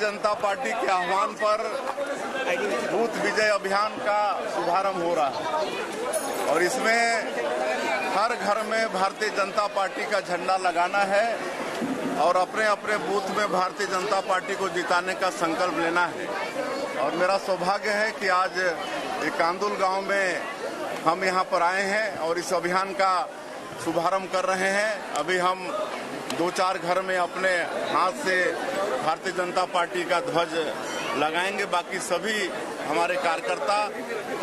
जनता party के आह्वान पर बूथ विजय अभियान का शुभारंभ हो रहा है और इसमें हर घर में भारतीय जनता पार्टी का झंडा लगाना है और अपने अपने बूथ में भारतीय जनता पार्टी को जिताने का संकल्प लेना है। और मेरा सौभाग्य है कि आज कांदुल गांव में हम यहां पर आए हैं और इस अभियान का शुभारंभ कर रहे हैं। अभी हम 2-4 घर में अपने हाथ से भारतीय जनता पार्टी का ध्वज लगाएंगे। बाकी सभी हमारे कार्यकर्ता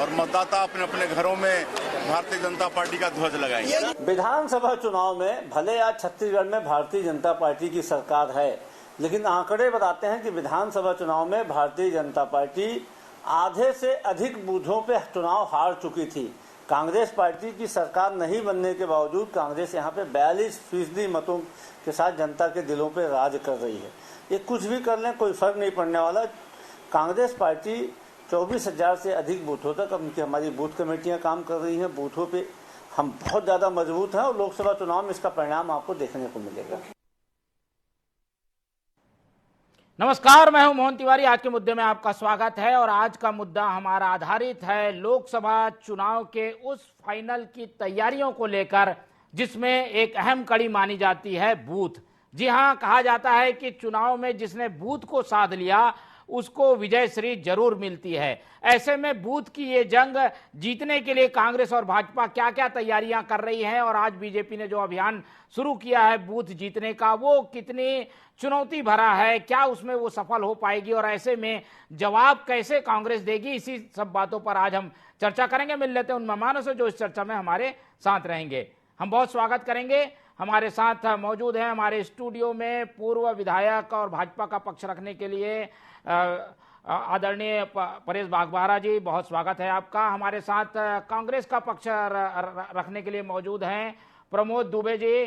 और मतदाता अपने अपने घरों में भारतीय जनता पार्टी का ध्वज लगाएंगे। विधानसभा चुनाव में भले आज छत्तीसगढ़ में भारतीय जनता पार्टी की सरकार है, लेकिन आंकड़े बताते हैं कि विधानसभा चुनाव में भारतीय जनता पार्टी आधे से अधिक बूथों पे चुनाव हार चुकी थी। कांग्रेस पार्टी की सरकार नहीं बनने के बावजूद कांग्रेस यहाँ पे 42% मतों के साथ जनता के दिलों पे राज कर रही है। ये कुछ भी कर लें कोई फर्क नहीं पड़ने वाला। कांग्रेस पार्टी 24,000 से अधिक बूथों तक उनकी हमारी बूथ कमेटियां काम कर रही हैं। बूथों पे हम बहुत ज्यादा मजबूत हैं और लोकसभा चुनाव में इसका परिणाम आपको देखने को मिलेगा। नमस्कार, मैं हूं मोहन तिवारी। आज के मुद्दे में आपका स्वागत है और आज का मुद्दा हमारा आधारित है लोकसभा चुनाव के उस फाइनल की तैयारियों को लेकर जिसमें एक अहम कड़ी मानी जाती है बूथ। जी हां, कहा जाता है कि चुनाव में जिसने बूथ को साध लिया उसको विजय श्री जरूर मिलती है। ऐसे में बूथ की ये जंग जीतने के लिए कांग्रेस और भाजपा क्या क्या तैयारियां कर रही हैं और आज बीजेपी ने जो अभियान शुरू किया है बूथ जीतने का, वो कितनी चुनौती भरा है, क्या उसमें वो सफल हो पाएगी और ऐसे में जवाब कैसे कांग्रेस देगी, इसी सब बातों पर आज हम चर्चा करेंगे। मिल लेते हैं उन मेहमानों से जो इस चर्चा में हमारे साथ रहेंगे। हम बहुत स्वागत करेंगे। हमारे साथ मौजूद हैं हमारे स्टूडियो में पूर्व विधायक और भाजपा का पक्ष रखने के लिए आदरणीय परेश बागबाहरा जी, बहुत स्वागत है आपका। हमारे साथ कांग्रेस का पक्ष रखने के लिए मौजूद हैं प्रमोद दुबे जी,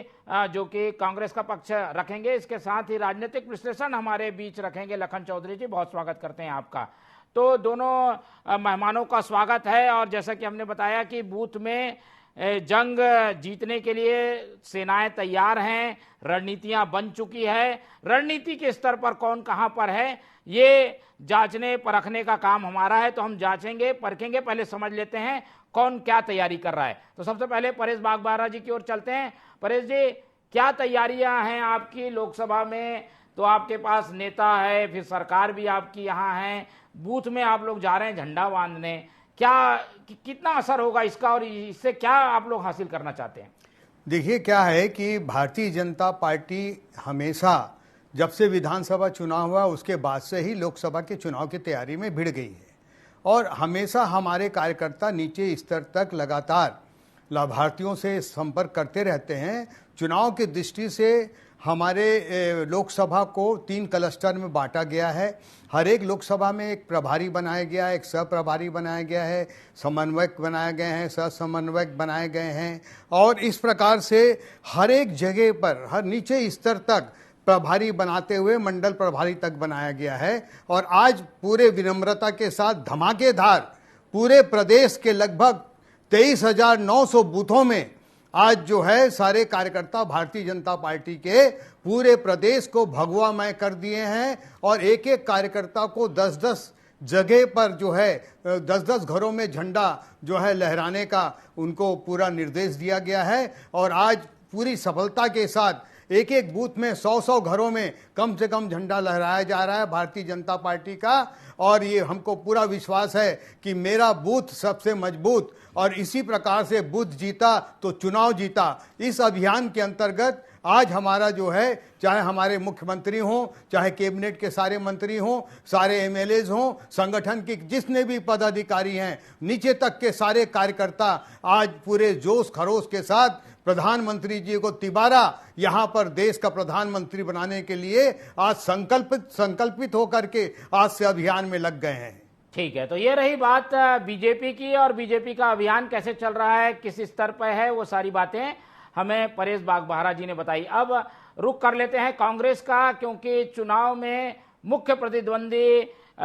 जो कि कांग्रेस का पक्ष रखेंगे। इसके साथ ही राजनीतिक विश्लेषण हमारे बीच रखेंगे लखन चौधरी जी, बहुत स्वागत करते हैं आपका। तो दोनों मेहमानों का स्वागत है और जैसा कि हमने बताया कि बूथ में जंग जीतने के लिए सेनाएं तैयार हैं, रणनीतियां बन चुकी है। रणनीति के स्तर पर कौन कहां पर है ये जांचने परखने का काम हमारा है, तो हम जांचेंगे परखेंगे। पहले समझ लेते हैं कौन क्या तैयारी कर रहा है। तो सबसे पहले परेश बागबाहरा जी की ओर चलते हैं। परेश जी, क्या तैयारियां हैं आपकी लोकसभा में? तो आपके पास नेता है, फिर सरकार भी आपकी यहाँ है, बूथ में आप लोग जा रहे हैं झंडा बांधने, क्या कितना असर होगा इसका और इससे क्या आप लोग हासिल करना चाहते हैं? देखिए, क्या है कि भारतीय जनता पार्टी हमेशा जब से विधानसभा चुनाव हुआ उसके बाद से ही लोकसभा के चुनाव की तैयारी में भिड़ गई है और हमेशा हमारे कार्यकर्ता नीचे स्तर तक लगातार लाभार्थियों से संपर्क करते रहते हैं। चुनाव की दृष्टि से हमारे लोकसभा को 3 क्लस्टर में बांटा गया है। हर एक लोकसभा में एक प्रभारी बनाया गया है, एक सह प्रभारी बनाया गया है, समन्वयक बनाए गए हैं, सह समन्वयक बनाए गए हैं और इस प्रकार से हर एक जगह पर हर नीचे स्तर तक प्रभारी बनाते हुए मंडल प्रभारी तक बनाया गया है। और आज पूरे विनम्रता के साथ धमाकेदार पूरे प्रदेश के लगभग 23,900 बूथों में आज जो है सारे कार्यकर्ता भारतीय जनता पार्टी के पूरे प्रदेश को भगवामय कर दिए हैं और एक एक कार्यकर्ता को 10-10 जगह पर जो है 10-10 घरों में झंडा जो है लहराने का उनको पूरा निर्देश दिया गया है। और आज पूरी सफलता के साथ एक एक बूथ में 100-100 घरों में कम से कम झंडा लहराया जा रहा है भारतीय जनता पार्टी का। और ये हमको पूरा विश्वास है कि मेरा बूथ सबसे मजबूत और इसी प्रकार से बूथ जीता तो चुनाव जीता। इस अभियान के अंतर्गत आज हमारा जो है, चाहे हमारे मुख्यमंत्री हों, चाहे कैबिनेट के सारे मंत्री हों, सारे एमएलएज हों, संगठन के जितने भी पदाधिकारी हैं, नीचे तक के सारे कार्यकर्ता आज पूरे जोश खरोश के साथ प्रधानमंत्री जी को तिबारा यहां पर देश का प्रधानमंत्री बनाने के लिए आज संकल्पित होकर के आज से अभियान में लग गए हैं। ठीक है, तो ये रही बात बीजेपी की और बीजेपी का अभियान कैसे चल रहा है, किस स्तर पर है, वो सारी बातें हमें परेश बागबाहरा जी ने बताई। अब रुख कर लेते हैं कांग्रेस का, क्योंकि चुनाव में मुख्य प्रतिद्वंदी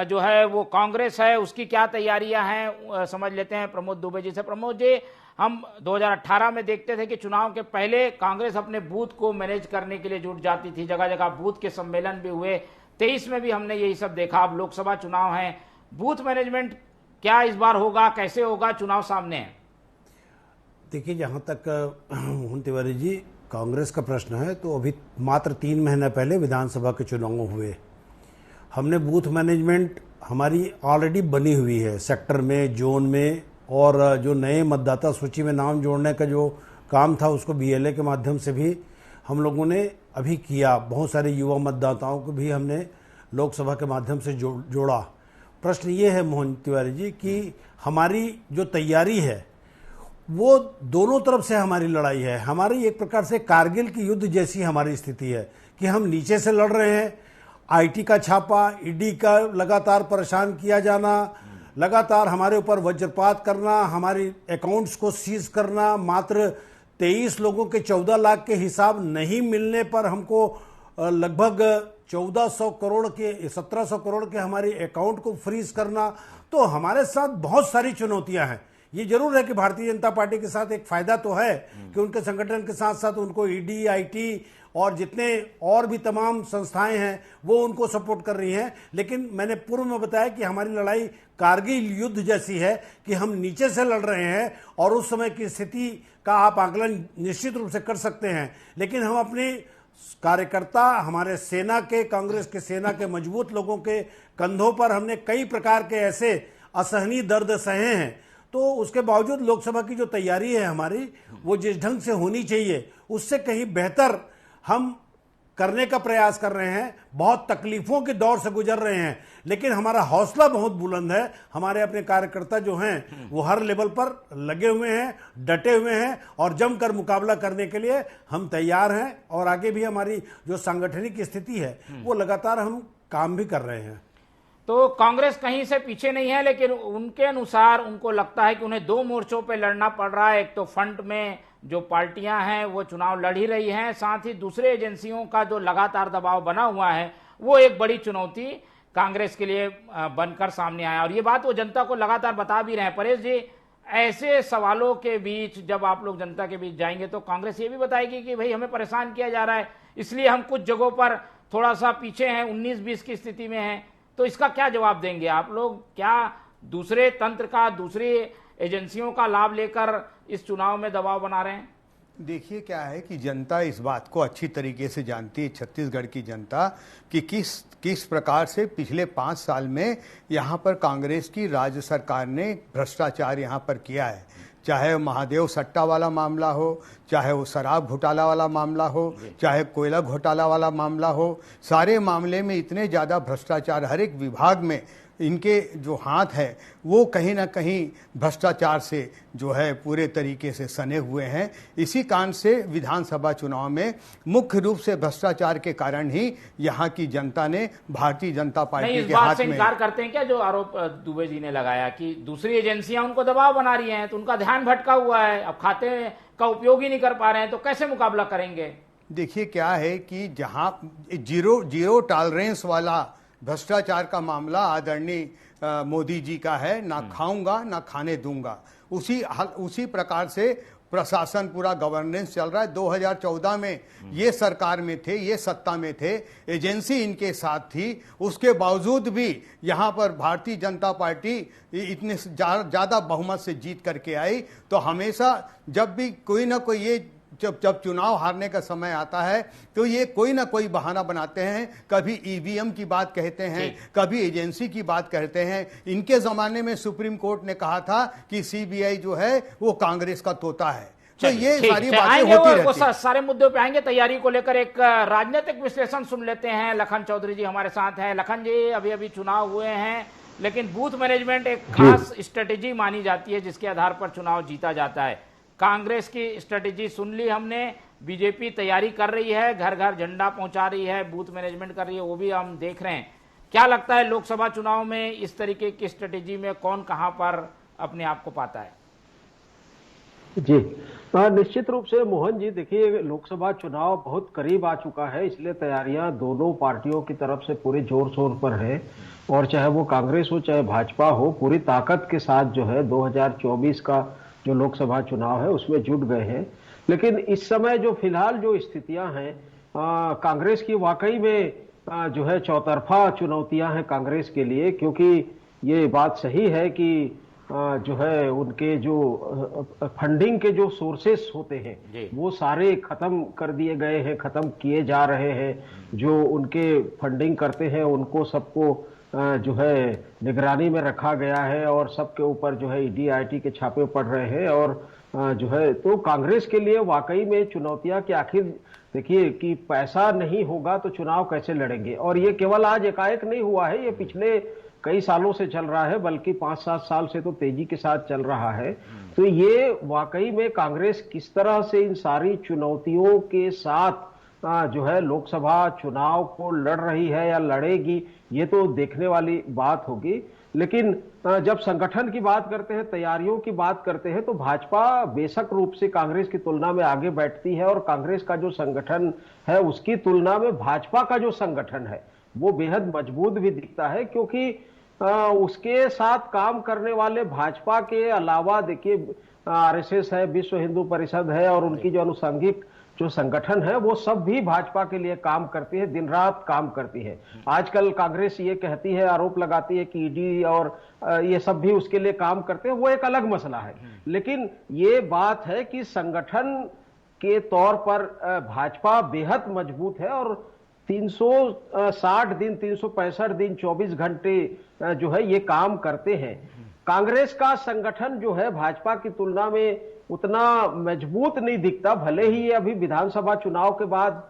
जो है वो कांग्रेस है, उसकी क्या तैयारियां हैं समझ लेते हैं प्रमोद दुबे जी से। प्रमोद जी, हम 2018 में देखते थे कि चुनाव के पहले कांग्रेस अपने बूथ को मैनेज करने के लिए जुट जाती थी, जगह जगह बूथ के सम्मेलन भी हुए, 23 में भी हमने यही सब देखा। अब लोकसभा चुनाव है, बूथ मैनेजमेंट क्या इस बार होगा, कैसे होगा, चुनाव सामने है। देखिए, जहां तक मोहन तिवारी जी कांग्रेस का प्रश्न है, तो अभी मात्र 3 महीने पहले विधानसभा के चुनाव हुए। हमने बूथ मैनेजमेंट हमारी ऑलरेडी बनी हुई है सेक्टर में, जोन में, और जो नए मतदाता सूची में नाम जोड़ने का जो काम था उसको बीएलए के माध्यम से भी हम लोगों ने अभी किया। बहुत सारे युवा मतदाताओं को भी हमने लोकसभा के माध्यम से जोड़ा। प्रश्न ये है मोहन तिवारी जी कि हमारी जो तैयारी है वो दोनों तरफ से हमारी लड़ाई है। हमारी एक प्रकार से कारगिल की युद्ध जैसी हमारी स्थिति है कि हम नीचे से लड़ रहे हैं। आईटी का छापा, ईडी का लगातार परेशान किया जाना, लगातार हमारे ऊपर वज्रपात करना, हमारी अकाउंट्स को सीज करना, मात्र 23 लोगों के 14 लाख के हिसाब नहीं मिलने पर हमको लगभग 1400 करोड़ के 1700 करोड़ के हमारे अकाउंट को फ्रीज करना। तो हमारे साथ बहुत सारी चुनौतियां हैं। ये जरूर है कि भारतीय जनता पार्टी के साथ एक फायदा तो है कि उनके संगठन के साथ साथ उनको ईडी, आईटी और जितने और भी तमाम संस्थाएं हैं वो उनको सपोर्ट कर रही हैं। लेकिन मैंने पूर्व में बताया कि हमारी लड़ाई कारगिल युद्ध जैसी है कि हम नीचे से लड़ रहे हैं और उस समय की स्थिति का आप आकलन निश्चित रूप से कर सकते हैं। लेकिन हम अपने कार्यकर्ता, हमारे सेना के, कांग्रेस के सेना के मजबूत लोगों के कंधों पर हमने कई प्रकार के ऐसे असहनीय दर्द सहे हैं। तो उसके बावजूद लोकसभा की जो तैयारी है हमारी, वो जिस ढंग से होनी चाहिए उससे कहीं बेहतर हम करने का प्रयास कर रहे हैं। बहुत तकलीफों के दौर से गुजर रहे हैं, लेकिन हमारा हौसला बहुत बुलंद है। हमारे अपने कार्यकर्ता जो हैं वो हर लेवल पर लगे हुए हैं, डटे हुए हैं और जमकर मुकाबला करने के लिए हम तैयार हैं। और आगे भी हमारी जो सांगठनिक स्थिति है वो लगातार हम काम भी कर रहे हैं। तो कांग्रेस कहीं से पीछे नहीं है, लेकिन उनके अनुसार उनको लगता है कि उन्हें 2 मोर्चों पे लड़ना पड़ रहा है। एक तो फ्रंट में जो पार्टियां हैं वो चुनाव लड़ ही रही हैं, साथ ही दूसरे एजेंसियों का जो लगातार दबाव बना हुआ है वो एक बड़ी चुनौती कांग्रेस के लिए बनकर सामने आया। और ये बात वो जनता को लगातार बता भी रहे हैं। परेश जी, ऐसे सवालों के बीच जब आप लोग जनता के बीच जाएंगे तो कांग्रेस ये भी बताएगी कि भाई हमें परेशान किया जा रहा है, इसलिए हम कुछ जगहों पर थोड़ा सा पीछे हैं, 19-20 की स्थिति में हैं। तो इसका क्या जवाब देंगे आप लोग? क्या दूसरे तंत्र का, दूसरी एजेंसियों का लाभ लेकर इस चुनाव में दबाव बना रहे हैं? देखिए, क्या है कि जनता इस बात को अच्छी तरीके से जानती है, छत्तीसगढ़ की जनता, कि किस प्रकार से पिछले 5 साल में यहाँ पर कांग्रेस की राज्य सरकार ने भ्रष्टाचार यहाँ पर किया है। चाहे महादेव सट्टा वाला मामला हो, चाहे वो शराब घोटाला वाला मामला हो, चाहे कोयला घोटाला वाला मामला हो, सारे मामले में इतने ज़्यादा भ्रष्टाचार, हर एक विभाग में इनके जो हाथ है वो कहीं ना कहीं भ्रष्टाचार से जो है पूरे तरीके से सने हुए हैं। इसी कारण से विधानसभा चुनाव में मुख्य रूप से भ्रष्टाचार के कारण ही यहाँ की जनता ने भारतीय जनता पार्टी के हाथ में इनकार करते हैं क्या, जो आरोप दुबे जी ने लगाया कि दूसरी एजेंसियां उनको दबाव बना रही हैं, तो उनका ध्यान भटका हुआ है, अब खाते का उपयोग ही नहीं कर पा रहे हैं, तो कैसे मुकाबला करेंगे? देखिए, क्या है कि जहाँ जीरो टॉलरेंस वाला भ्रष्टाचार का मामला आदरणीय मोदी जी का है, ना खाऊंगा ना खाने दूंगा, उसी प्रकार से प्रशासन, पूरा गवर्नेंस चल रहा है। 2014 में ये सरकार में थे, ये सत्ता में थे, एजेंसी इनके साथ थी, उसके बावजूद भी यहाँ पर भारतीय जनता पार्टी इतने ज़्यादा बहुमत से जीत करके आई। तो हमेशा जब भी कोई ना कोई ये जब चुनाव हारने का समय आता है तो ये कोई ना कोई बहाना बनाते हैं। कभी ईवीएम की बात कहते हैं, कभी एजेंसी की बात कहते हैं। इनके जमाने में सुप्रीम कोर्ट ने कहा था कि सीबीआई जो है वो कांग्रेस का तोता है। तो ये सारी बातें होती रहती हैं। सारे मुद्दों पे आएंगे। तैयारी को लेकर एक राजनीतिक विश्लेषण सुन लेते हैं। लखन चौधरी जी हमारे साथ हैं। लखन जी, अभी चुनाव हुए हैं, लेकिन बूथ मैनेजमेंट एक खास स्ट्रेटेजी मानी जाती है जिसके आधार पर चुनाव जीता जाता है। कांग्रेस की स्ट्रेटेजी सुन ली हमने, बीजेपी तैयारी कर रही है, घर घर झंडा पहुंचा रही है, बूथ मैनेजमेंट कर रही है, वो भी हम देख रहे हैं। क्या लगता है लोकसभा चुनाव में इस तरीके की स्ट्रेटेजी में कौन कहां पर अपने आप को पाता है? जी, निश्चित रूप से मोहन जी, देखिए लोकसभा चुनाव बहुत करीब आ चुका है, इसलिए तैयारियां दोनों पार्टियों की तरफ से पूरे जोर शोर पर है। और चाहे वो कांग्रेस हो चाहे भाजपा हो, पूरी ताकत के साथ जो है 2024 का जो लोकसभा चुनाव है उसमें जुट गए हैं। लेकिन इस समय जो फिलहाल जो स्थितियां हैं कांग्रेस की, वाकई में जो है चौतरफा चुनौतियां हैं कांग्रेस के लिए, क्योंकि ये बात सही है कि जो है उनके जो फंडिंग के जो सोर्सेस होते हैं वो सारे खत्म कर दिए गए हैं, खत्म किए जा रहे हैं। जो उनके फंडिंग करते हैं उनको सबको जो है निगरानी में रखा गया है और सबके ऊपर जो है ईडी आईटी के छापे पड़ रहे हैं। और जो है तो कांग्रेस के लिए वाकई में चुनौतियां कि आखिर देखिए कि पैसा नहीं होगा तो चुनाव कैसे लड़ेंगे। और ये केवल आज एकाएक नहीं हुआ है, ये पिछले कई सालों से चल रहा है, बल्कि 5-7 साल से तो तेजी के साथ चल रहा है। तो ये वाकई में कांग्रेस किस तरह से इन सारी चुनौतियों के साथ जो है लोकसभा चुनाव को लड़ रही है या लड़ेगी, ये तो देखने वाली बात होगी। लेकिन जब संगठन की बात करते हैं, तैयारियों की बात करते हैं, तो भाजपा बेशक रूप से कांग्रेस की तुलना में आगे बैठती है और कांग्रेस का जो संगठन है उसकी तुलना में भाजपा का जो संगठन है वो बेहद मजबूत भी दिखता है। क्योंकि उसके साथ काम करने वाले भाजपा के अलावा देखिए आरएसएस है, विश्व हिंदू परिषद है और उनकी जो अनुषंगिक जो संगठन है वो सब भी भाजपा के लिए काम करती है, दिन रात काम करती है। आजकल कांग्रेस ये कहती है, आरोप लगाती है कि ईडी और ये सब भी उसके लिए काम करते हैं, वो एक अलग मसला है। लेकिन ये बात है कि संगठन के तौर पर भाजपा बेहद मजबूत है और 360 दिन 365 दिन 24 घंटे जो है ये काम करते हैं। कांग्रेस का संगठन जो है भाजपा की तुलना में उतना मजबूत नहीं दिखता, भले ही ये अभी विधानसभा चुनाव के बाद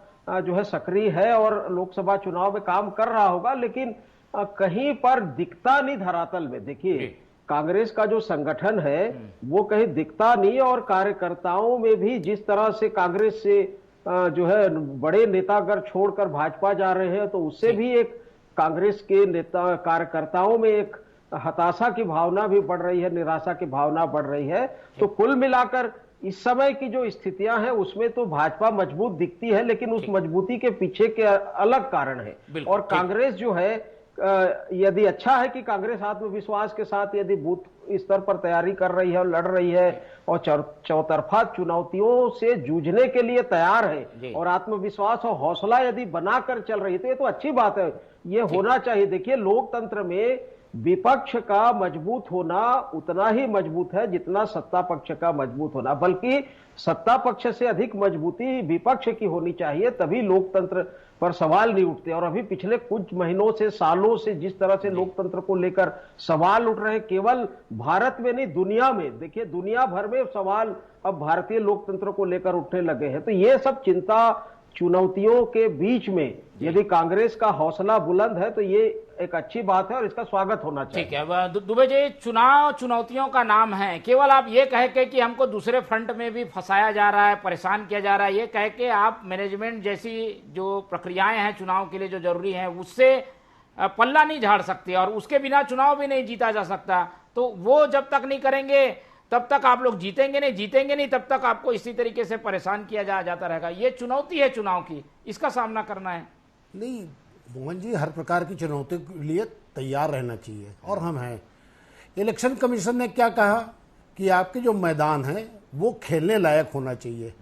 जो है सक्रिय है और लोकसभा चुनाव में काम कर रहा होगा, लेकिन कहीं पर दिखता नहीं धरातल में। देखिए कांग्रेस का जो संगठन है वो कहीं दिखता नहीं और कार्यकर्ताओं में भी जिस तरह से कांग्रेस से जो है बड़े नेतागर छोड़कर भाजपा जा रहे हैं, तो उससे भी एक कांग्रेस के नेता कार्यकर्ताओं में एक हताशा की भावना भी बढ़ रही है, निराशा की भावना बढ़ रही है। तो कुल मिलाकर इस समय की जो स्थितियां हैं उसमें तो भाजपा मजबूत दिखती है, लेकिन उस मजबूती के पीछे के अलग कारण है। और कांग्रेस जो है यदि अच्छा है कि कांग्रेस आत्मविश्वास के साथ यदि बूथ स्तर पर तैयारी कर रही है और लड़ रही है और चौतरफा चुनौतियों से जूझने के लिए तैयार है और आत्मविश्वास और हौसला यदि बनाकर चल रही है तो ये तो अच्छी बात है, ये होना चाहिए। देखिए लोकतंत्र में विपक्ष का मजबूत होना उतना ही मजबूत है जितना सत्ता पक्ष का मजबूत होना, बल्कि सत्ता पक्ष से अधिक मजबूती विपक्ष की होनी चाहिए, तभी लोकतंत्र पर सवाल नहीं उठते। और अभी पिछले कुछ महीनों से सालों से जिस तरह से लोकतंत्र को लेकर सवाल उठ रहे हैं, केवल भारत में नहीं दुनिया में, देखिए दुनिया भर में सवाल अब भारतीय लोकतंत्र को लेकर उठने लगे हैं। तो ये सब चिंता चुनौतियों के बीच में यदि कांग्रेस का हौसला बुलंद है तो ये एक अच्छी बात है और इसका स्वागत होना चाहिए। ठीक है दुबे जी, चुनाव चुनौतियों का नाम है। केवल आप ये कह के कि हमको दूसरे फ्रंट में भी फंसाया जा रहा है, परेशान किया जा रहा है, ये कह के आप मैनेजमेंट जैसी जो प्रक्रियाएं हैं चुनाव के लिए जो जरूरी है उससे पल्ला नहीं झाड़ सकते और उसके बिना चुनाव भी नहीं जीता जा सकता। तो वो जब तक नहीं करेंगे तब तक आप लोग जीतेंगे नहीं, तब तक आपको इसी तरीके से परेशान किया जाता रहेगा। ये चुनौती है चुनाव की, इसका सामना करना है। नहीं मोहन जी, हर प्रकार की चुनौती के लिए तैयार रहना चाहिए और हम हैं। इलेक्शन कमीशन ने क्या कहा कि आपके जो मैदान है वो खेलने लायक होना चाहिए,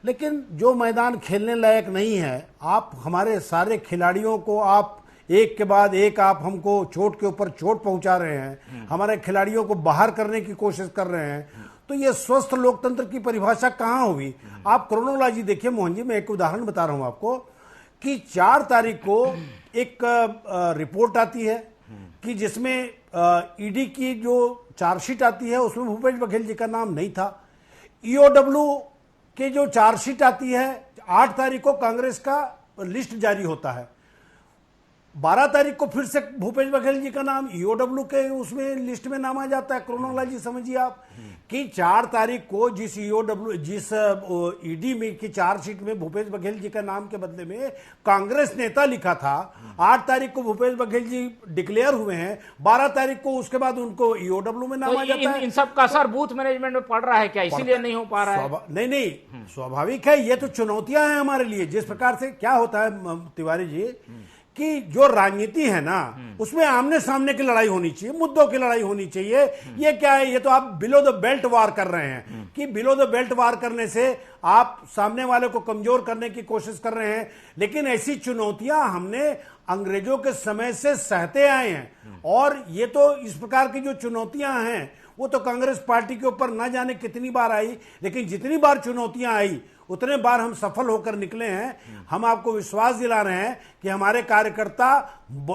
लेकिन जो मैदान खेलने लायक नहीं है, आप हमारे सारे खिलाड़ियों को आप एक के बाद एक आप हमको चोट के ऊपर चोट पहुंचा रहे हैं, हमारे खिलाड़ियों को बाहर करने की कोशिश कर रहे हैं, तो ये स्वस्थ लोकतंत्र की परिभाषा कहां हुई? आप क्रोनोलॉजी देखिए मोहन जी, मैं एक उदाहरण बता रहा हूं आपको कि 4 तारीख को एक रिपोर्ट आती है कि जिसमें ईडी की जो चार्जशीट आती है उसमें भूपेश बघेल जी का नाम नहीं था। ईओडब्ल्यू के जो चार्जशीट आती है 8 तारीख को कांग्रेस का लिस्ट जारी होता है, 12 तारीख को फिर से भूपेश बघेल जी का नाम ईओडब्ल्यू के उसमें लिस्ट में नाम आ जाता है। क्रोनोलॉजी समझिए आप कि 4 तारीख को जिस ईडी में की चार्जशीट में भूपेश बघेल जी का नाम के बदले में कांग्रेस नेता लिखा था, 8 तारीख को भूपेश बघेल जी डिक्लेयर हुए हैं, 12 तारीख को उसके बाद उनको ईओडब्ल्यू में नाम आ जाता है। इन सब का असर बूथ मैनेजमेंट में पड़ रहा है क्या, इसीलिए नहीं हो पा रहा है? नहीं, स्वाभाविक है, ये तो चुनौतियां हैं हमारे लिए। जिस प्रकार से क्या होता है तिवारी जी कि जो राजनीति है ना उसमें आमने सामने की लड़ाई होनी चाहिए, मुद्दों की लड़ाई होनी चाहिए। ये क्या है, ये तो आप बिलो द बेल्ट वार कर रहे हैं। कि बिलो द बेल्ट वार करने से आप सामने वाले को कमजोर करने की कोशिश कर रहे हैं, लेकिन ऐसी चुनौतियां हमने अंग्रेजों के समय से सहते आए हैं। और ये तो इस प्रकार की जो चुनौतियां हैं वो तो कांग्रेस पार्टी के ऊपर ना जाने कितनी बार आई, लेकिन जितनी बार चुनौतियां आई उतने बार हम सफल होकर निकले हैं। हम आपको विश्वास दिला रहे हैं कि हमारे कार्यकर्ता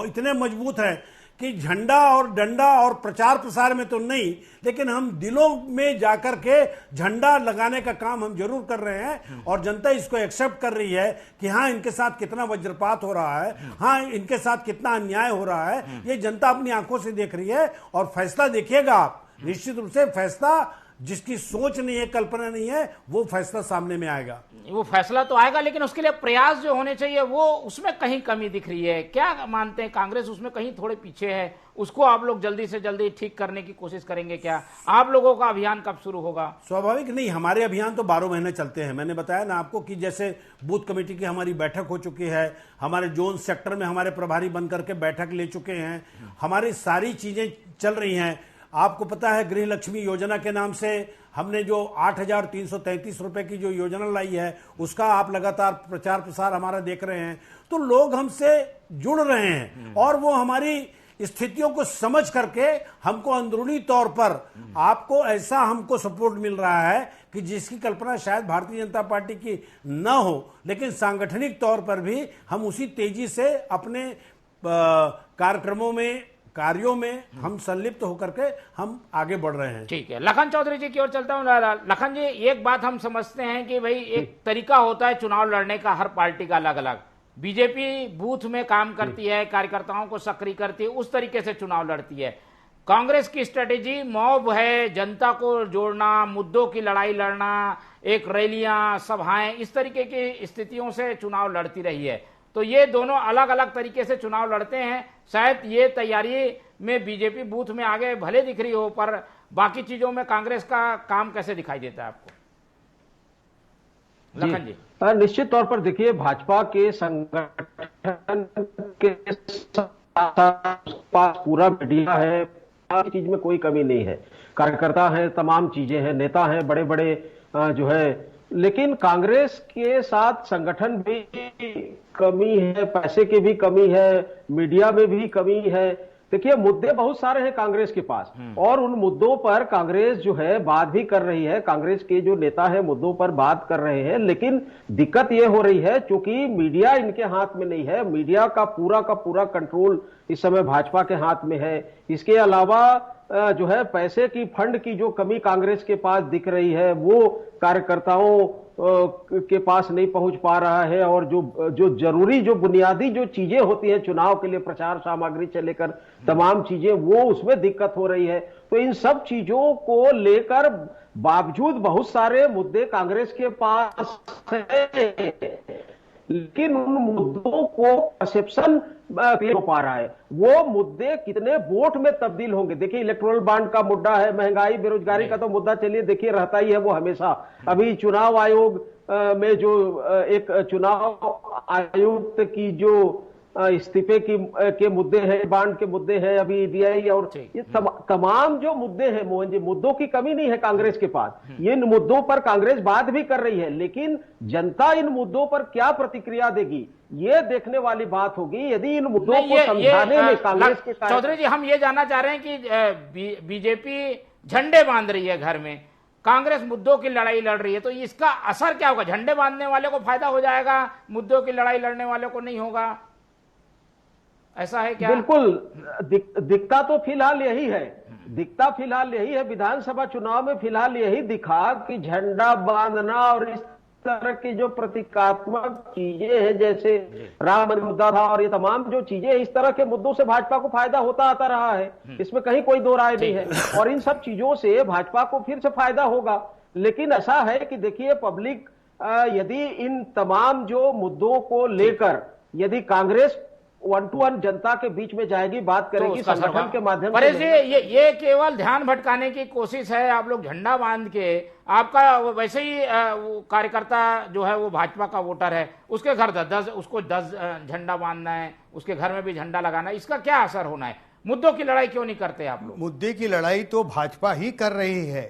इतने मजबूत हैं कि झंडा और डंडा और प्रचार प्रसार में तो नहीं, लेकिन हम दिलों में जाकर के झंडा लगाने का काम हम जरूर कर रहे हैं। और जनता इसको एक्सेप्ट कर रही है कि हाँ, इनके साथ कितना वज्रपात हो रहा है, हाँ, इनके साथ कितना अन्याय हो रहा है, ये जनता अपनी आंखों से देख रही है। और फैसला देखिएगा आप, निश्चित रूप से फैसला जिसकी सोच नहीं है, कल्पना नहीं है, वो फैसला सामने में आएगा। वो फैसला तो आएगा, लेकिन उसके लिए प्रयास जो होने चाहिए वो उसमें कहीं कमी दिख रही है। क्या मानते हैं, कांग्रेस उसमें कहीं थोड़े पीछे है? उसको आप लोग जल्दी से जल्दी ठीक करने की कोशिश करेंगे क्या? आप लोगों का अभियान कब शुरू होगा? स्वाभाविक नहीं, हमारे अभियान तो 12 महीने चलते हैं। मैंने बताया ना आपको कि जैसे बूथ कमेटी की हमारी बैठक हो चुकी है, हमारे जोन सेक्टर में हमारे प्रभारी बन करके बैठक ले चुके हैं, हमारी सारी चीजें चल रही हैं। आपको पता है गृह लक्ष्मी योजना के नाम से हमने जो 8,333 रुपए की जो योजना लाई है, उसका आप लगातार प्रचार प्रसार हमारा देख रहे हैं। तो लोग हमसे जुड़ रहे हैं और वो हमारी स्थितियों को समझ करके हमको अंदरूनी तौर पर आपको ऐसा हमको सपोर्ट मिल रहा है कि जिसकी कल्पना शायद भारतीय जनता पार्टी की न हो, लेकिन सांगठनिक तौर पर भी हम उसी तेजी से अपने कार्यक्रमों में, कार्यों में हम संलिप्त होकर के हम आगे बढ़ रहे हैं। ठीक है, लखन चौधरी जी की ओर चलता हूं। लखन जी, एक बात हम समझते हैं कि भाई एक तरीका होता है चुनाव लड़ने का, हर पार्टी का अलग अलग। बीजेपी बूथ में काम करती है, कार्यकर्ताओं को सक्रिय करती है, उस तरीके से चुनाव लड़ती है। कांग्रेस की स्ट्रेटेजी मॉब है, जनता को जोड़ना, मुद्दों की लड़ाई लड़ना, एक रैलियां, सभाएं, इस तरीके की स्थितियों से चुनाव लड़ती रही है। तो ये दोनों अलग अलग तरीके से चुनाव लड़ते हैं। शायद ये तैयारी में बीजेपी बूथ में आगे भले दिख रही हो, पर बाकी चीजों में कांग्रेस का काम कैसे दिखाई देता है आपको? लखन जी, निश्चित तौर पर देखिए, भाजपा के संगठन के पास पूरा मीडिया है, चीज में कोई कमी नहीं है, कार्यकर्ता है, तमाम चीजें हैं, नेता हैं बड़े बड़े जो है, लेकिन कांग्रेस के साथ संगठन भी कमी है, पैसे की भी कमी है, मीडिया में भी कमी है। देखिए, मुद्दे बहुत सारे हैं कांग्रेस के पास और उन मुद्दों पर कांग्रेस जो है बात भी कर रही है, कांग्रेस के जो नेता है मुद्दों पर बात कर रहे हैं, लेकिन दिक्कत यह हो रही है क्योंकि मीडिया इनके हाथ में नहीं है। मीडिया का पूरा कंट्रोल इस समय भाजपा के हाथ में है। इसके अलावा जो है पैसे की, फंड की जो कमी कांग्रेस के पास दिख रही है, वो कार्यकर्ताओं के पास नहीं पहुंच पा रहा है। और जो जरूरी, जो बुनियादी जो चीजें होती हैं चुनाव के लिए, प्रचार सामग्री से लेकर तमाम चीजें, वो उसमें दिक्कत हो रही है। तो इन सब चीजों को लेकर बावजूद बहुत सारे मुद्दे कांग्रेस के पास है, लेकिन उन मुद्दों को परसेप्शन हो पा रहा है। वो मुद्दे कितने वोट में तब्दील होंगे? देखिए, इलेक्टोरल बॉन्ड का मुद्दा है, महंगाई, बेरोजगारी का तो मुद्दा चलिए देखिए रहता ही है वो हमेशा। अभी चुनाव आयोग में जो एक चुनाव आयुक्त की जो इस्तीफे के मुद्दे हैं, बांड के मुद्दे हैं, अभी ईडीआई और ये तमाम जो मुद्दे हैं, मोहन जी, मुद्दों की कमी नहीं है कांग्रेस के पास। ये इन मुद्दों पर कांग्रेस बात भी कर रही है, लेकिन जनता इन मुद्दों पर क्या प्रतिक्रिया देगी ये देखने वाली बात होगी। यदि इन मुद्दों को समझाने में कांग्रेस के चौधरी जी, हम ये जानना चाह रहे हैं कि बीजेपी झंडे बांध रही है घर में, कांग्रेस मुद्दों की लड़ाई लड़ रही है, तो इसका असर क्या होगा? झंडे बांधने वाले को फायदा हो जाएगा, मुद्दों की लड़ाई लड़ने वाले को नहीं होगा, ऐसा है क्या? बिल्कुल, दिखता तो फिलहाल यही है, दिखता फिलहाल यही है। विधानसभा चुनाव में फिलहाल यही दिखा कि झंडा बांधना और इस तरह की जो प्रतीकात्मक चीजें हैं, जैसे राम मंदिर मुद्दा था और ये तमाम जो चीजें, इस तरह के मुद्दों से भाजपा को फायदा होता आता रहा है, इसमें कहीं कोई दो राय नहीं है। और इन सब चीजों से भाजपा को फिर से फायदा होगा। लेकिन ऐसा है कि देखिए, पब्लिक यदि इन तमाम जो मुद्दों को लेकर यदि कांग्रेस 1 to 1 जनता के बीच में जाएगी, बात करेगी तो संगठन के माध्यम से, ये केवल ध्यान भटकाने की कोशिश है। आप लोग झंडा बांध के, आपका वैसे ही कार्यकर्ता जो है वो भाजपा का वोटर है, उसके घर 10 उसको 10 झंडा बांधना है, उसके घर में भी झंडा लगाना है, इसका क्या असर होना है? मुद्दों की लड़ाई क्यों नहीं करते आप लोग? मुद्दे की लड़ाई तो भाजपा ही कर रही है।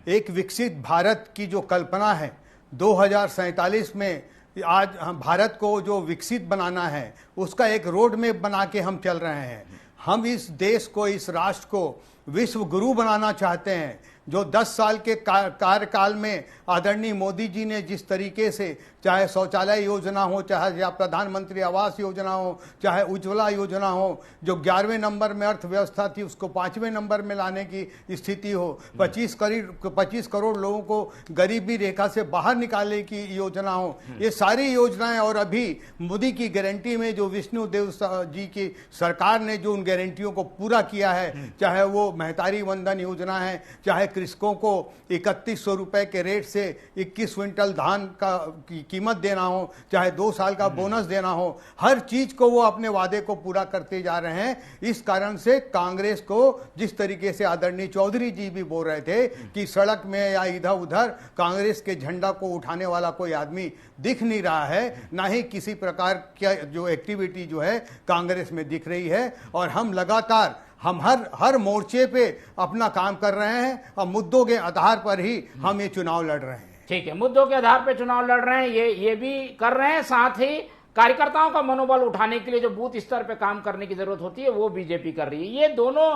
एक विकसित भारत की जो कल्पना है 2047 में, आज हम भारत को जो विकसित बनाना है उसका एक रोड मैप बना के हम चल रहे हैं। हम इस देश को, इस राष्ट्र को विश्व गुरु बनाना चाहते हैं। जो 10 साल के कार्यकाल में आदरणीय मोदी जी ने जिस तरीके से, चाहे शौचालय योजना हो, चाहे या प्रधानमंत्री आवास योजना हो, चाहे उज्ज्वला योजना हो, जो 11वें नंबर में अर्थव्यवस्था थी उसको 5वें नंबर में लाने की स्थिति हो, 25 करोड़ लोगों को गरीबी रेखा से बाहर निकालने की योजना हो, ये सारी योजनाएं, और अभी मोदी की गारंटी में जो विष्णुदेव जी की सरकार ने जो उन गारंटियों को पूरा किया है, चाहे वो महतारी वंदन योजना है, चाहे कृषकों को 3100 रुपए के रेट से 21 क्विंटल धान का कीमत देना हो, चाहे 2 साल का बोनस देना हो, हर चीज को वो अपने वादे को पूरा करते जा रहे हैं। इस कारण से कांग्रेस को, जिस तरीके से आदरणीय चौधरी जी भी बोल रहे थे कि सड़क में या इधर उधर कांग्रेस के झंडा को उठाने वाला कोई आदमी दिख नहीं रहा है, ना ही किसी प्रकार की जो एक्टिविटी जो है कांग्रेस में दिख रही है। और हम लगातार हर मोर्चे पे अपना काम कर रहे हैं और मुद्दों के आधार पर ही हम ये चुनाव लड़ रहे हैं। ठीक है, मुद्दों के आधार पर चुनाव लड़ रहे हैं, ये भी कर रहे हैं। साथ ही कार्यकर्ताओं का मनोबल उठाने के लिए जो बूथ स्तर पे काम करने की जरूरत होती है वो बीजेपी कर रही है। ये दोनों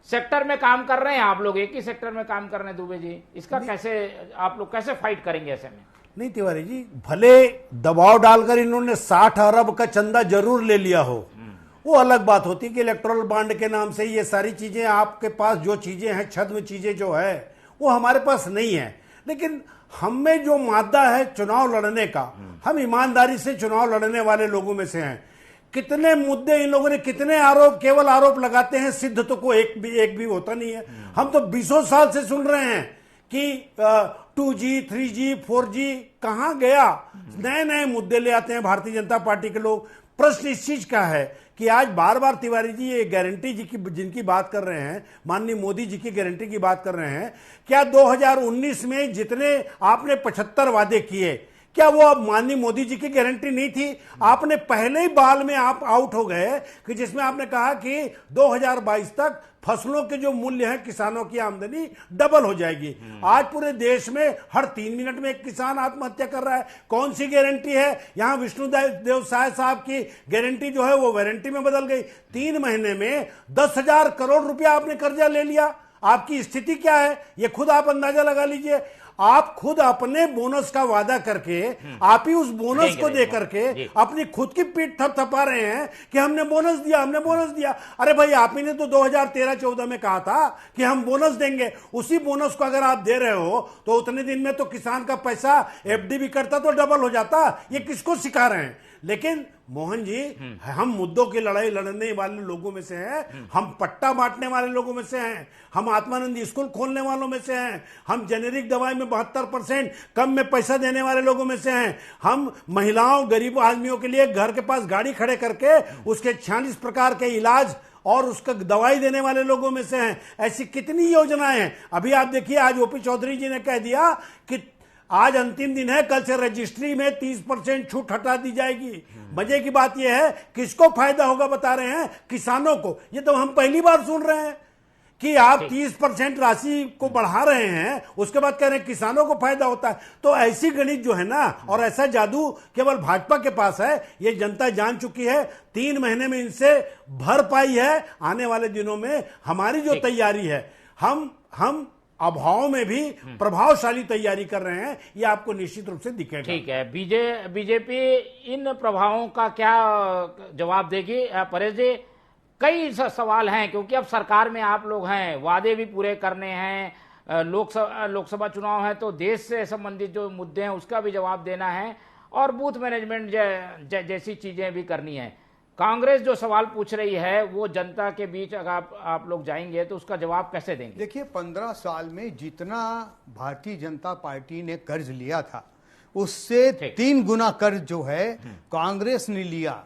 सेक्टर में काम कर रहे हैं, आप लोग एक ही सेक्टर में काम कर रहे हैं दुबे जी, इसका कैसे आप लोग कैसे फाइट करेंगे ऐसे में? नहीं तिवारी जी, भले दबाव डालकर इन्होंने 60 अरब का चंदा जरूर ले लिया हो, वो अलग बात होती है कि इलेक्टोरल बॉन्ड के नाम से ये सारी चीजें आपके पास जो चीजें हैं, छद्म चीजें जो है वो हमारे पास नहीं है। लेकिन हम में जो मादा है चुनाव लड़ने का, हम ईमानदारी से चुनाव लड़ने वाले लोगों में से हैं। कितने मुद्दे इन लोगों ने, कितने आरोप, केवल आरोप लगाते हैं, सिद्ध तो कोई एक भी होता नहीं है। हम तो 20 साल से सुन रहे हैं कि 2G, 3G, 4G कहां गया। नए नए मुद्दे ले आते हैं भारतीय जनता पार्टी के लोग। प्रश्न इस चीज का है कि आज बार बार तिवारी जी ये गारंटी जी की जिनकी बात कर रहे हैं, माननीय मोदी जी की गारंटी की बात कर रहे हैं, क्या 2019 में जितने आपने 75 वादे किए, क्या वो अब माननीय मोदी जी की गारंटी नहीं थी? आपने पहले ही बाल में आप आउट हो गए कि जिसमें आपने कहा कि 2022 तक फसलों के जो मूल्य है, किसानों की आमदनी डबल हो जाएगी। आज पूरे देश में हर 3 मिनट में एक किसान आत्महत्या कर रहा है। कौन सी गारंटी है? यहां विष्णुदेव साहब की गारंटी जो है वो वारंटी में बदल गई। 3 महीने में 10,000 करोड़ रुपया आपने कर्जा ले लिया। आपकी स्थिति क्या है ये खुद आप अंदाजा लगा लीजिए। आप खुद अपने बोनस का वादा करके, आप ही उस बोनस को दे करके अपनी खुद की पीठ थपथपा रहे हैं कि हमने बोनस दिया, हमने बोनस दिया। अरे भाई, आप ही ने तो 2013-14 में कहा था कि हम बोनस देंगे। उसी बोनस को अगर आप दे रहे हो तो उतने दिन में तो किसान का पैसा FD भी करता तो डबल हो जाता। ये किसको सिखा रहे हैं? लेकिन मोहन जी, हम मुद्दों की लड़ाई लड़ने वाले लोगों में से हैं, हम पट्टा बांटने वाले लोगों में से हैं, हम आत्मानंद स्कूल खोलने वालों में से हैं, हम जेनेरिक दवाई में 72% कम में पैसा देने वाले लोगों में से हैं, हम महिलाओं, गरीब आदमियों के लिए घर के पास गाड़ी खड़े करके उसके 46 प्रकार के इलाज और उसका दवाई देने वाले लोगों में से हैं। ऐसी कितनी योजनाएं हैं। अभी आप देखिए, आज OP चौधरी जी ने कह दिया कि आज अंतिम दिन है, कल से रजिस्ट्री में 30% छूट हटा दी जाएगी। मजे की बात यह है, किसको फायदा होगा बता रहे हैं? किसानों को। ये तो हम पहली बार सुन रहे हैं कि आप 30% राशि को बढ़ा रहे हैं, उसके बाद कह रहे हैं किसानों को फायदा होता है। तो ऐसी गणित जो है ना, और ऐसा जादू केवल भाजपा के पास है, ये जनता जान चुकी है। 3 महीने में इनसे भर पाई है। आने वाले दिनों में हमारी जो तैयारी है, हम अभाव में भी प्रभावशाली तैयारी कर रहे हैं, ये आपको निश्चित रूप से दिखेगा। ठीक है, बीजेपी इन प्रभावों का क्या जवाब देगी? परेश जी, कई सवाल हैं क्योंकि अब सरकार में आप लोग हैं, वादे भी पूरे करने हैं, लोकसभा चुनाव है तो देश से संबंधित जो मुद्दे हैं उसका भी जवाब देना है और बूथ मैनेजमेंट जैसी चीजें भी करनी है। कांग्रेस जो सवाल पूछ रही है वो जनता के बीच अगर आप लोग जाएंगे तो उसका जवाब कैसे देंगे? देखिए, 15 साल में जितना भारतीय जनता पार्टी ने कर्ज लिया था उससे 3 गुना कर्ज जो है कांग्रेस ने लिया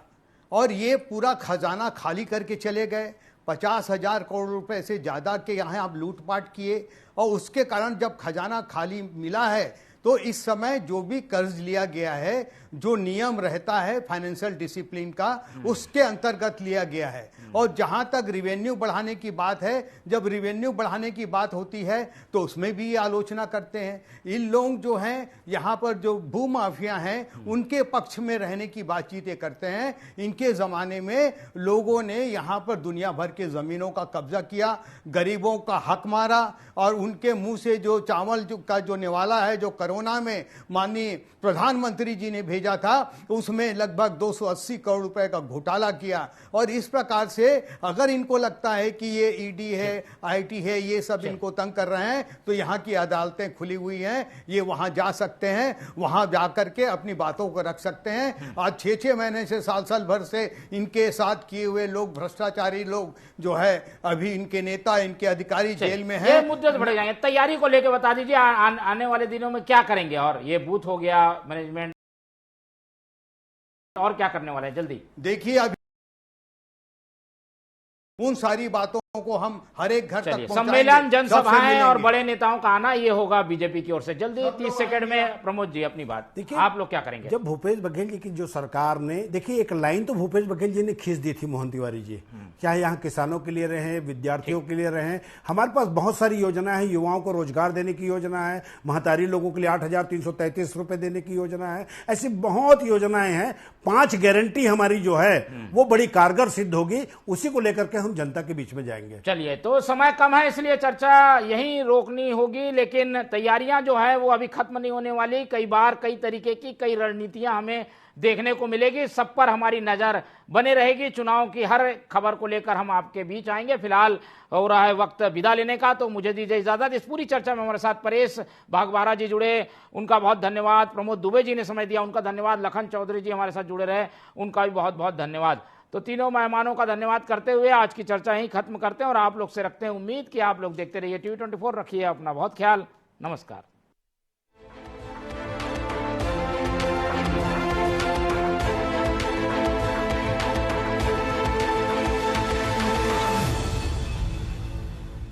और ये पूरा खजाना खाली करके चले गए। 50,000 करोड़ रुपए से ज्यादा के यहाँ आप लूटपाट किए और उसके कारण जब खजाना खाली मिला है तो इस समय जो भी कर्ज लिया गया है जो नियम रहता है फाइनेंशियल डिसिप्लिन का, उसके अंतर्गत लिया गया है। और जहां तक रिवेन्यू बढ़ाने की बात है, जब रिवेन्यू बढ़ाने की बात होती है तो उसमें भी आलोचना करते हैं। इन लोग जो हैं यहां पर जो भूमाफिया हैं उनके पक्ष में रहने की बातचीतें करते हैं। इनके जमाने में लोगों ने यहां पर दुनिया भर के जमीनों का कब्जा किया, गरीबों का हक मारा, और उनके मुंह से जो चावल का जो निवाला है जो कोरोना में माननीय प्रधानमंत्री जी ने भेजा था, उसमें लगभग 280 करोड़ रुपए का घोटाला किया। और इस प्रकार से अगर इनको लगता है कि ये ईडी है, आईटी है, ये सब इनको तंग कर रहे हैं, तो यहाँ की अदालतें खुली हुई हैं, ये वहां जा सकते हैं, वहां जाकर के अपनी बातों को रख सकते हैं। आज 6-6 महीने से, साल भर से इनके साथ किए हुए लोग, भ्रष्टाचारी लोग जो है, अभी इनके नेता, इनके अधिकारी जेल में हैं। ये मुद्दे से बढ़ जाएंगे। तैयारी को लेकर बता दीजिए, आने वाले दिनों में क्या करेंगे, और ये बूथ हो गया, मैनेजमेंट, और क्या करने वाले हैं जल्दी? देखिए, अभी उन सारी बातों को हम हर एक घर तक पहुंचाएंगे। सम्मेलन, जनसभाएं और बड़े नेताओं का आना, ये होगा बीजेपी की ओर से। जल्दी 30 सेकंड में प्रमोद जी अपनी बात, देखिए आप लोग क्या करेंगे? जब भूपेश बघेल जी की जो सरकार ने, देखिए एक लाइन तो भूपेश बघेल जी ने खींच दी थी मोहन तिवारी जी, चाहे यहाँ किसानों के लिए रहे, विद्यार्थियों के लिए रहे, हमारे पास बहुत सारी योजना है, युवाओं को रोजगार देने की योजना है, महतारी लोगों के लिए 8,333 रुपए देने की योजना है, ऐसी बहुत योजनाएं हैं। 5 गारंटी हमारी जो है वो बड़ी कारगर सिद्ध होगी, उसी को लेकर के हम जनता के बीच में जाएंगे। चलिए, तो समय कम है इसलिए चर्चा यहीं रोकनी होगी, लेकिन तैयारियां जो है वो अभी खत्म नहीं होने वाली। कई बार कई तरीके की कई रणनीतियां हमें देखने को मिलेगी, सब पर हमारी नजर बने रहेगी। चुनाव की हर खबर को लेकर हम आपके बीच आएंगे। फिलहाल हो रहा है वक्त विदा लेने का, तो मुझे दीजिए इजाजत। इस पूरी चर्चा में हमारे साथ परेश भागवारा जी जुड़े, उनका बहुत धन्यवाद। प्रमोद दुबे जी ने समय दिया, उनका धन्यवाद। लखन चौधरी जी हमारे साथ जुड़े रहे, उनका भी बहुत बहुत धन्यवाद। तो तीनों मेहमानों का धन्यवाद करते हुए आज की चर्चा यहीं खत्म करते हैं, और आप लोग से रखते हैं उम्मीद कि आप लोग देखते रहिए TV24। रखिए अपना बहुत ख्याल। नमस्कार।